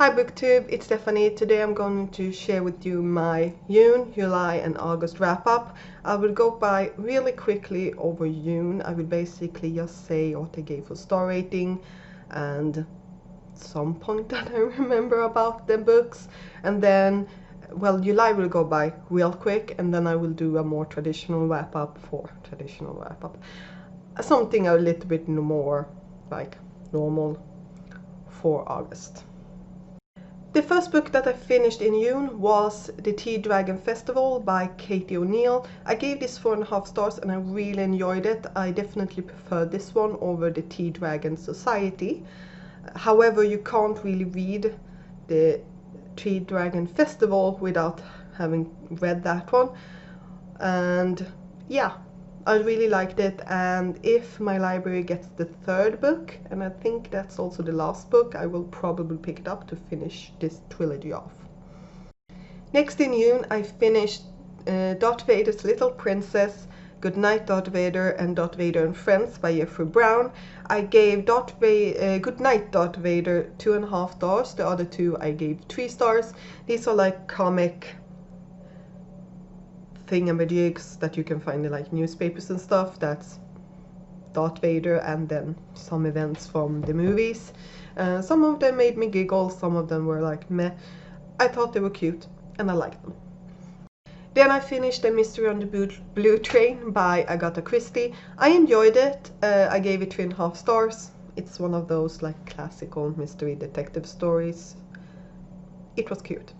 Hi BookTube, it's Stephanie. Today I'm going to share with you my June, July and August wrap up. I will go by really quickly over June. I will basically just say what I gave for star rating and some point that I remember about the books. And then, well, July will go by real quick, and then I will do a more traditional wrap up. Something a little bit more like normal for August. The first book that I finished in June was The Tea Dragon Festival by Katie O'Neill. I gave this 4.5 stars and I really enjoyed it. I definitely prefer this one over The Tea Dragon Society. However, you can't really read The Tea Dragon Festival without having read that one. And yeah, I really liked it, and if my library gets the third book, and I think that's also the last book, I will probably pick it up to finish this trilogy off. Next in June I finished Darth Vader's Little Princess, Goodnight Darth Vader and Darth Vader and Friends by Jeffrey Brown. I gave Goodnight Darth Vader 2.5 stars, the other two I gave 3 stars. These are like comic thingamajigs that you can find in like newspapers and stuff. That's Darth Vader and then some events from the movies. Some of them made me giggle, some of them were like meh. I thought they were cute and I liked them. Then I finished The Mystery on the Blue Train by Agatha Christie. I enjoyed it. I gave it 3.5 stars. It's one of those like classical mystery detective stories. It was cute.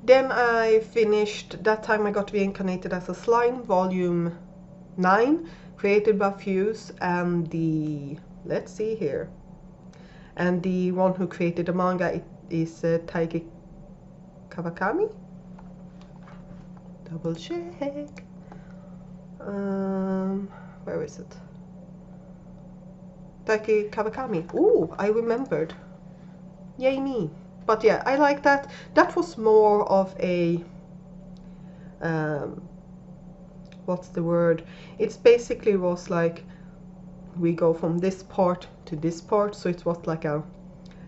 Then I finished That Time I Got Reincarnated as a Slime, Volume 9, created by Fuse, and let's see here, and the one who created the manga is Taiki Kawakami. Double check. Where is it? Taiki Kawakami. Ooh, I remembered. Yay me. But yeah, I like that. That was more of a, what's the word? It's basically was like, we go from this part to this part. So it was like a,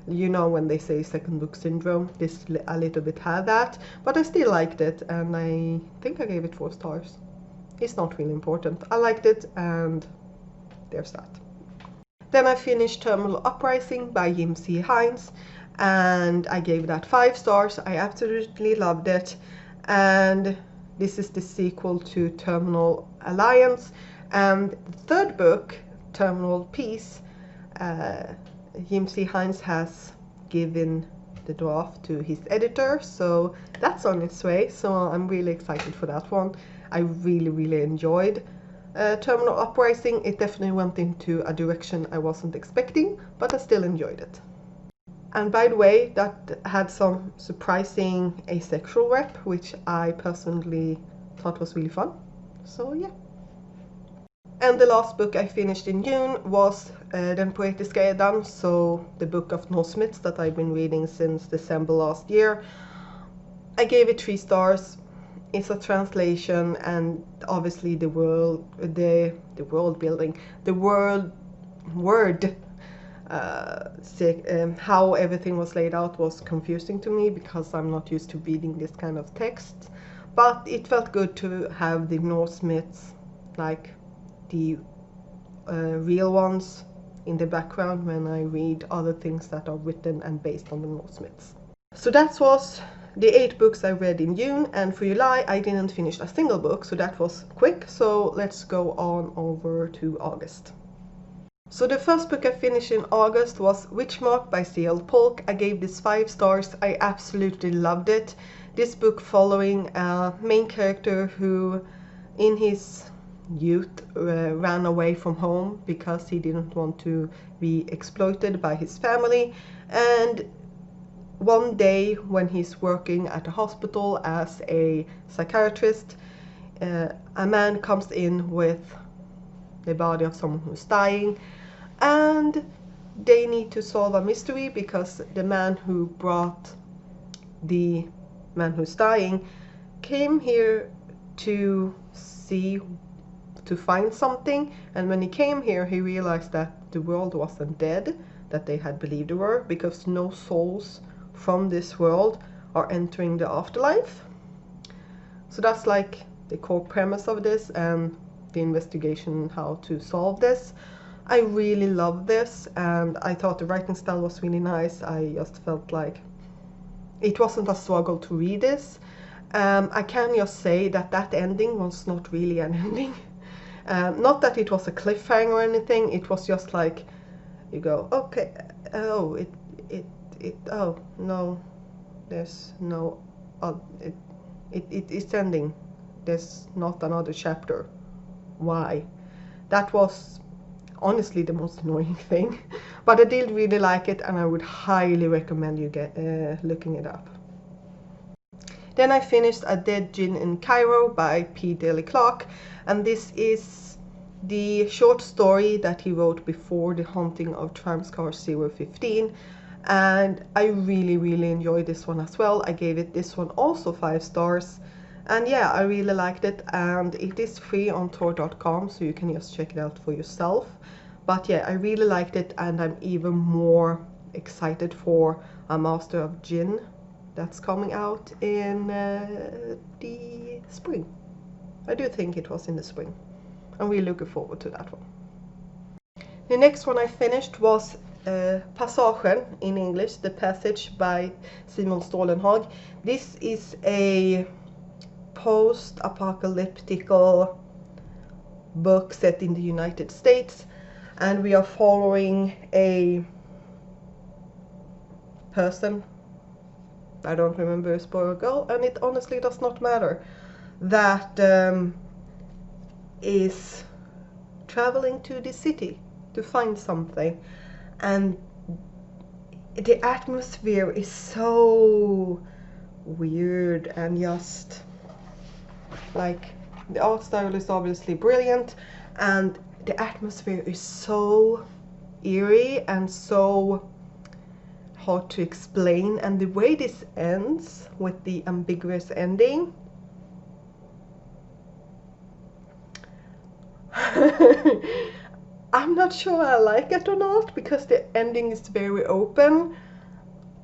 you know, when they say second book syndrome, this a little bit had that. But I still liked it, and I think I gave it 4 stars. It's not really important. I liked it, and there's that. Then I finished Terminal Uprising by Jim C. Hines, and I gave that 5 stars. I absolutely loved it, and this is the sequel to Terminal Alliance, and the third book, Terminal Peace, Jim C. Hines has given the draft to his editor, so that's on its way. So I'm really excited for that one. I really enjoyed Terminal Uprising. It definitely went into a direction I wasn't expecting, but I still enjoyed it. And by the way, that had some surprising asexual rep, which I personally thought was really fun. So yeah. And the last book I finished in June was Den poetiska Eddan, so the book of Norse myths that I've been reading since December last year. I gave it 3 stars. It's a translation, and obviously the word building, the word how everything was laid out was confusing to me because I'm not used to reading this kind of text. But it felt good to have the Norse myths, like the real ones, in the background when I read other things that are written and based on the Norse myths. So that was the 8 books I read in June, and for July I didn't finish a single book, so that was quick. So let's go on over to August. So the first book I finished in August was Witchmark by C.L. Polk. I gave this 5 stars. I absolutely loved it. This book following a main character who in his youth ran away from home because he didn't want to be exploited by his family, and one day when he's working at a hospital as a psychiatrist, a man comes in with the body of someone who's dying, and they need to solve a mystery because the man who brought the man who's dying came here to find something, and when he came here he realized that the world wasn't dead, that they had believed they were, because no souls from this world are entering the afterlife. So that's like the core premise of this and the investigation how to solve this. I really love this, and I thought the writing style was really nice. I just felt like it wasn't a struggle to read this. I can just say that that ending was not really an ending. Not that it was a cliffhanger or anything, it was just like, you go, okay, oh, oh, no, there's no, it's ending. There's not another chapter. Why? That was honestly the most annoying thing. But I did really like it, and I would highly recommend you looking it up. Then I finished A Dead Djinn in Cairo by P. Daly Clark, and this is the short story that he wrote before The Haunting of Tramscar 015, and I really enjoyed this one as well. I gave it this one also 5 stars, and yeah, I really liked it, and it is free on tor.com, so you can just check it out for yourself. But yeah, I really liked it, and I'm even more excited for A Master of Djinn that's coming out in the spring. I do think it was in the spring. I'm really looking forward to that one. The next one I finished was Passagen in English, The Passage by Simon Stålenhag. This is a post-apocalyptical book set in the United States, and we are following a person, I don't remember his boy or girl, and it honestly does not matter, that is traveling to the city to find something, and the atmosphere is so weird, and just like the art style is obviously brilliant, and the atmosphere is so eerie and so hard to explain, and the way this ends with the ambiguous ending I'm not sure I like it or not, because the ending is very open.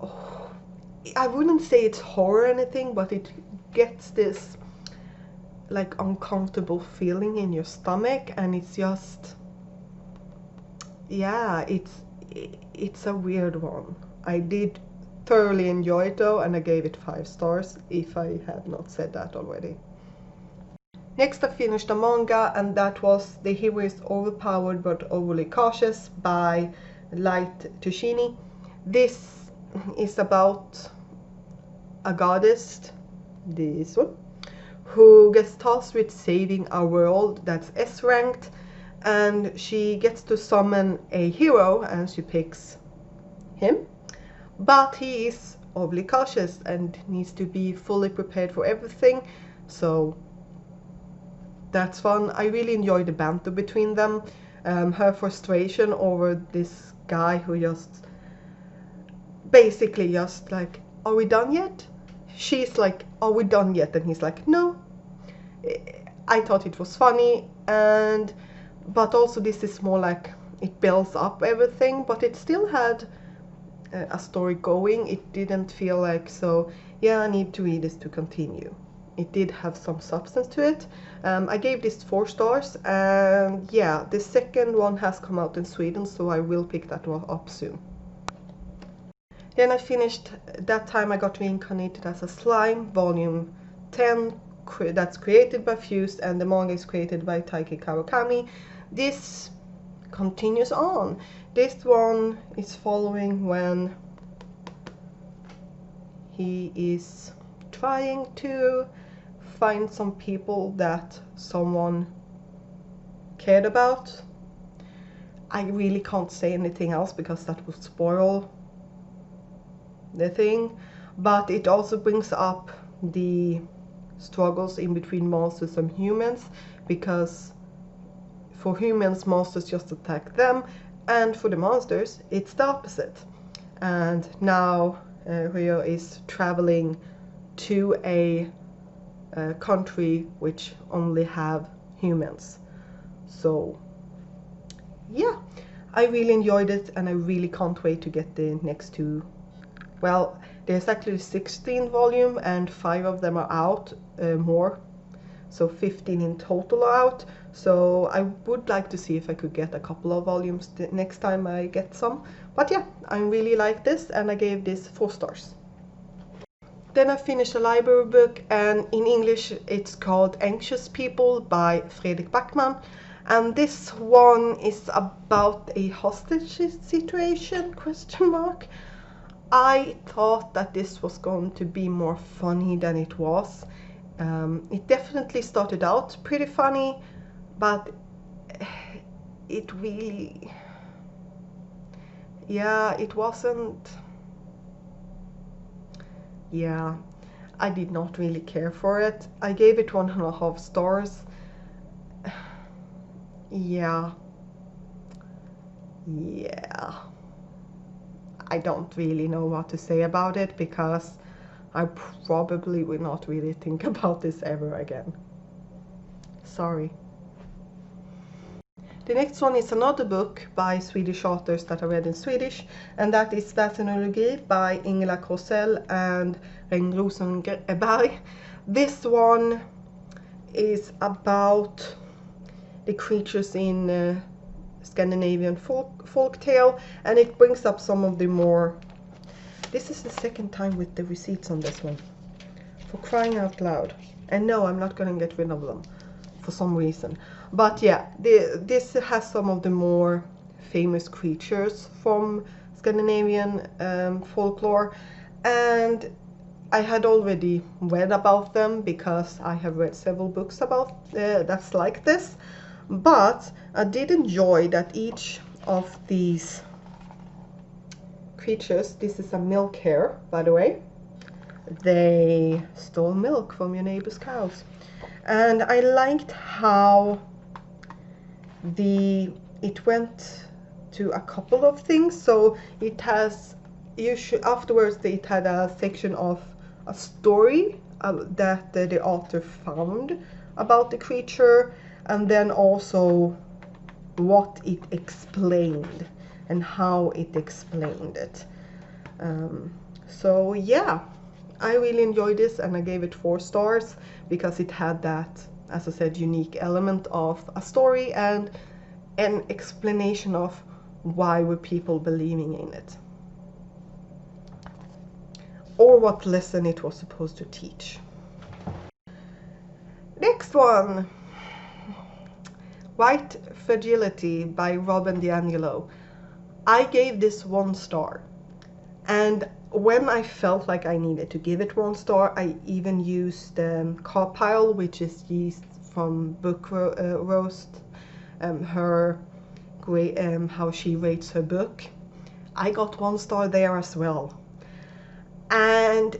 Oh, I wouldn't say it's horror or anything, but it gets this like uncomfortable feeling in your stomach, and it's just, yeah, it's a weird one. I did thoroughly enjoy it though, and I gave it 5 stars, if I had not said that already. Next I finished a manga, and that was The Hero is Overpowered but Overly Cautious by Light Tushini. This is about a goddess, this one, who gets tasked with saving a world that's S-ranked, and she gets to summon a hero, and she picks him. But he is overly cautious and needs to be fully prepared for everything, so that's fun. I really enjoy the banter between them. Her frustration over this guy who just basically just like, are we done yet? She's like, are we done yet? And he's like, no. I thought it was funny, and but also this is more like it builds up everything, but it still had a story going. It didn't feel like, so yeah, I need to read this to continue. It did have some substance to it. I gave this 4 stars, and yeah, the second one has come out in Sweden, so I will pick that one up soon. Then I finished That Time I Got Reincarnated as a Slime, volume 10, that's created by Fused, and the manga is created by Taiki Kawakami. This continues on. This one is following when he is trying to find some people that someone cared about. I really can't say anything else because that would spoil the thing, but it also brings up the struggles in between monsters and humans, because for humans, monsters just attack them, and for the monsters it's the opposite. And now Rio is traveling to a country which only have humans. So yeah, I really enjoyed it, and I really can't wait to get the next two. Well, there's actually 16 volume and 5 of them are out, more. So 15 in total are out. So I would like to see if I could get a couple of volumes the next time I get some. But yeah, I really like this, and I gave this 4 stars. Then I finished a library book, and in English it's called Anxious People by Fredrik Backman. And this one is about a hostage situation, question mark. I thought that this was going to be more funny than it was. It definitely started out pretty funny, but it really, yeah, it wasn't, yeah, I did not really care for it. I gave it 1.5 stars. Yeah, yeah, I don't really know what to say about it, because I probably will not really think about this ever again. Sorry. The next one is another book by Swedish authors that I read in Swedish, and that is Väsenologi by Ingela Korsell and Rein Rosenberg. This one is about the creatures in Scandinavian folk tale, and it brings up some of the more... This is the second time with the receipts on this one. For crying out loud. And no, I'm not going to get rid of them for some reason. But yeah, this has some of the more famous creatures from Scandinavian folklore, and I had already read about them because I have read several books about that's like this. But I did enjoy that each of these creatures, this is a milk hare, by the way, they stole milk from your neighbor's cows. And I liked how it went to a couple of things. So it has, afterwards it had a section of a story that the author found about the creature, and then also what it explained and how it explained it. So yeah, I really enjoyed this, and I gave it 4 stars because it had that, as I said, unique element of a story and an explanation of why were people believing in it, or what lesson it was supposed to teach. Next one, White Fragility by Robin DiAngelo. I gave this 1 star, and when I felt like I needed to give it 1 star, I even used Carpile, which is yeast from Book Roast, her how she rates her book. I got 1 star there as well. And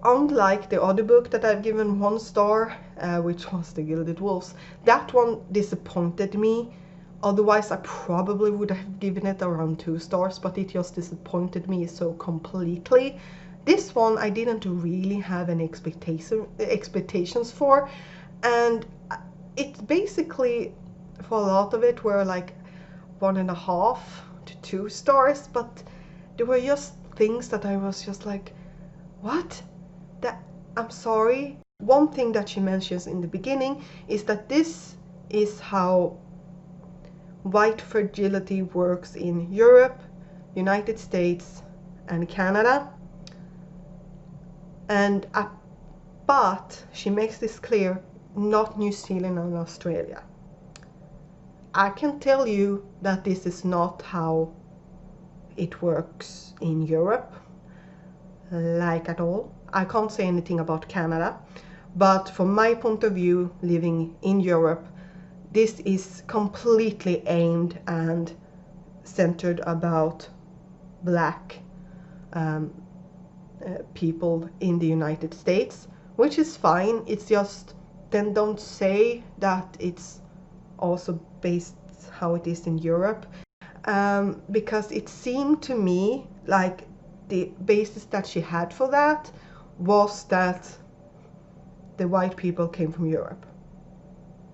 unlike the other book that I've given 1 star, which was The Gilded Wolves, that one disappointed me. Otherwise I probably would have given it around 2 stars, but it just disappointed me so completely. This one I didn't really have any expectations for, and it basically, for a lot of it, were like 1.5 to 2 stars, but there were just things that I was just like, what? That, I'm sorry. One thing that she mentions in the beginning is that this is how white fragility works in Europe, United States, and Canada. And but she makes this clear, not New Zealand and Australia. I can tell you that this is not how it works in Europe, like at all. I can't say anything about Canada, but from my point of view, living in Europe, this is completely aimed and centered about black people in the United States, which is fine. It's just, then don't say that it's also based how it is in Europe, because it seemed to me like the basis that she had for that was that the white people came from Europe.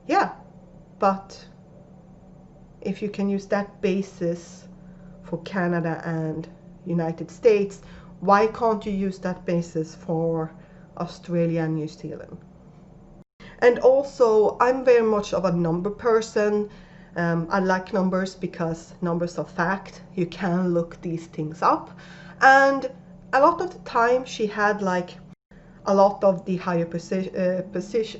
Yeah, but if you can use that basis for Canada and United States, why can't you use that basis for Australia and New Zealand? And also, I'm very much of a number person. I like numbers because numbers are fact. You can look these things up. And a lot of the time she had like a lot of the higher positions,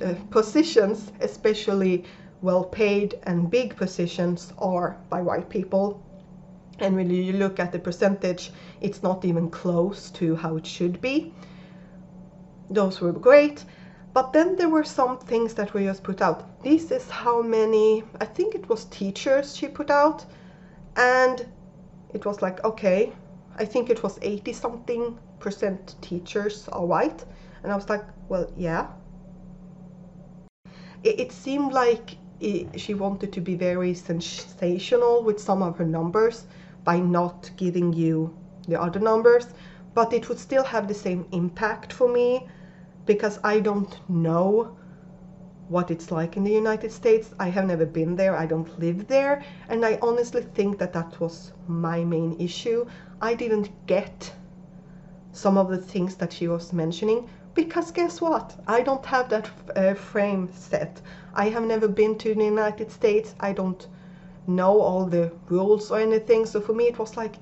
especially well-paid and big positions, are by white people. And when you look at the percentage, it's not even close to how it should be. Those were great. But then there were some things that were just put out. This is how many, I think it was teachers she put out. And it was like, okay, I think it was 80 something percent teachers are white. And I was like, well, yeah. It seemed like she wanted to be very sensational with some of her numbers by not giving you the other numbers. But it would still have the same impact for me, because I don't know what it's like in the United States. I have never been there, I don't live there, and I honestly think that that was my main issue. I didn't get some of the things that she was mentioning, because guess what? I don't have that frame set. I have never been to the United States. I don't know all the rules or anything, so for me it was like,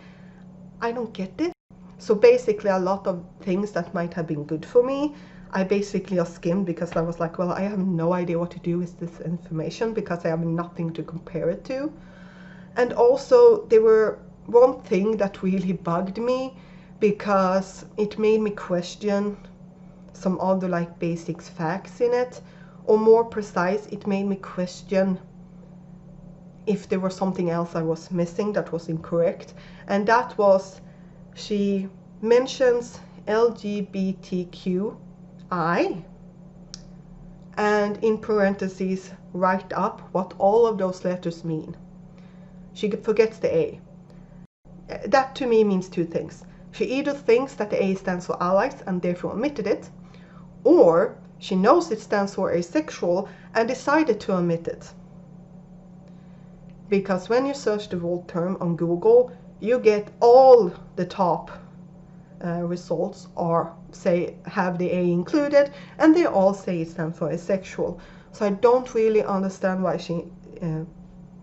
I don't get it. So basically a lot of things that might have been good for me, I basically just skimmed, because I was like, well, I have no idea what to do with this information because I have nothing to compare it to. And also there were one thing that really bugged me, because it made me question some other like basics facts in it, or more precise, it made me question if there was something else I was missing that was incorrect. And that was, she mentions LGBTQI and in parentheses write up what all of those letters mean. She forgets the A. That to me means two things. She either thinks that the A stands for allies and therefore omitted it, or she knows it stands for asexual and decided to omit it. Because when you search the whole term on Google, you get all the top results are say have the A included, and they all say it stands for asexual. So I don't really understand why she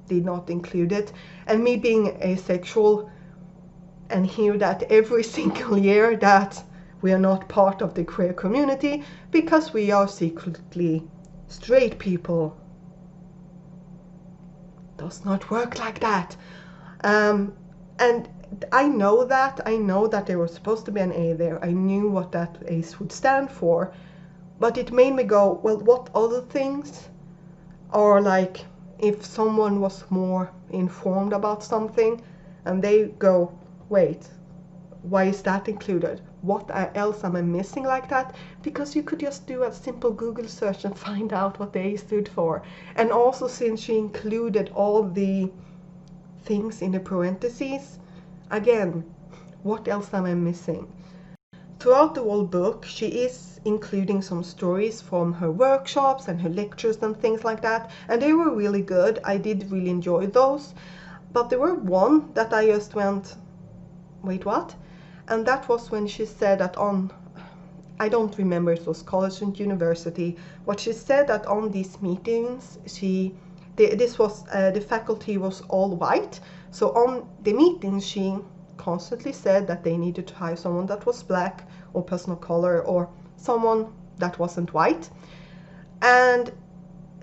did not include it. And me being asexual and hear that every single year that we are not part of the queer community because we are secretly straight people, does not work like that. And I know that there was supposed to be an A there. I knew what that A would stand for, but it made me go, well, what other things are like, if someone was more informed about something and they go, wait, why is that included? What else am I missing like that? Because you could just do a simple Google search and find out what the A stood for. And also, since she included all the things in the parentheses, again, what else am I missing? Throughout the whole book, she is including some stories from her workshops and her lectures and things like that, and they were really good. I did really enjoy those, but there were one that I just went, wait, what? And that was when she said that on, I don't remember, it was college and university, but she said that on these meetings, this was, the faculty was all white, so on the meetings she constantly said that they needed to hire someone that was black or person of color or someone that wasn't white. And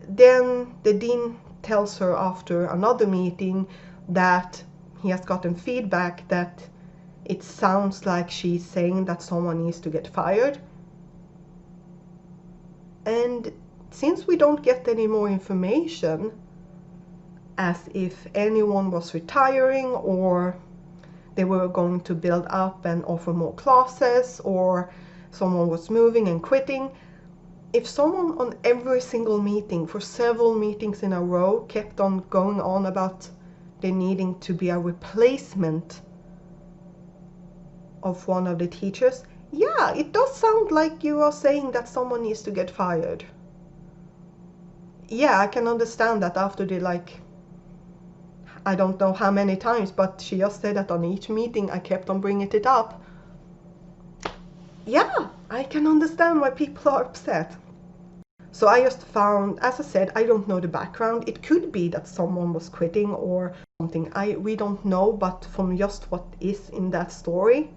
then the dean tells her after another meeting that he has gotten feedback that it sounds like she's saying that someone needs to get fired. And since we don't get any more information, as if anyone was retiring or they were going to build up and offer more classes, or someone was moving and quitting. If someone on every single meeting for several meetings in a row kept on going on about there needing to be a replacement of one of the teachers, yeah, it does sound like you are saying that someone needs to get fired. Yeah, I can understand that after the I don't know how many times, but she just said that on each meeting I kept on bringing it up. Yeah, I can understand why people are upset. So I just found, as I said, I don't know the background. It could be that someone was quitting or something. We don't know, but from just what is in that story,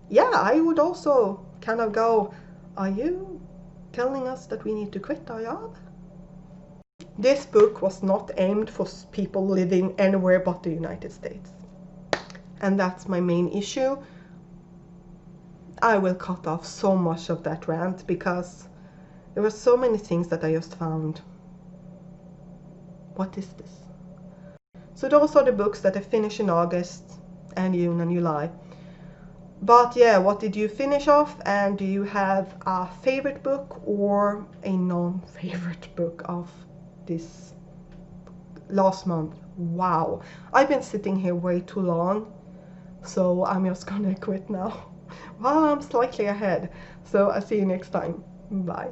yeah, I would also kind of go, are you telling us that we need to quit our job? This book was not aimed for people living anywhere but the United States. And that's my main issue. I will cut off so much of that rant because there were so many things that I just found. What is this? So those are the books that I finished in August and June and July. But yeah, what did you finish off? And do you have a favorite book or a non-favorite book of this last month? Wow, I've been sitting here way too long, so I'm just gonna quit now. Well, I'm slightly ahead, so I'll see you next time. Bye.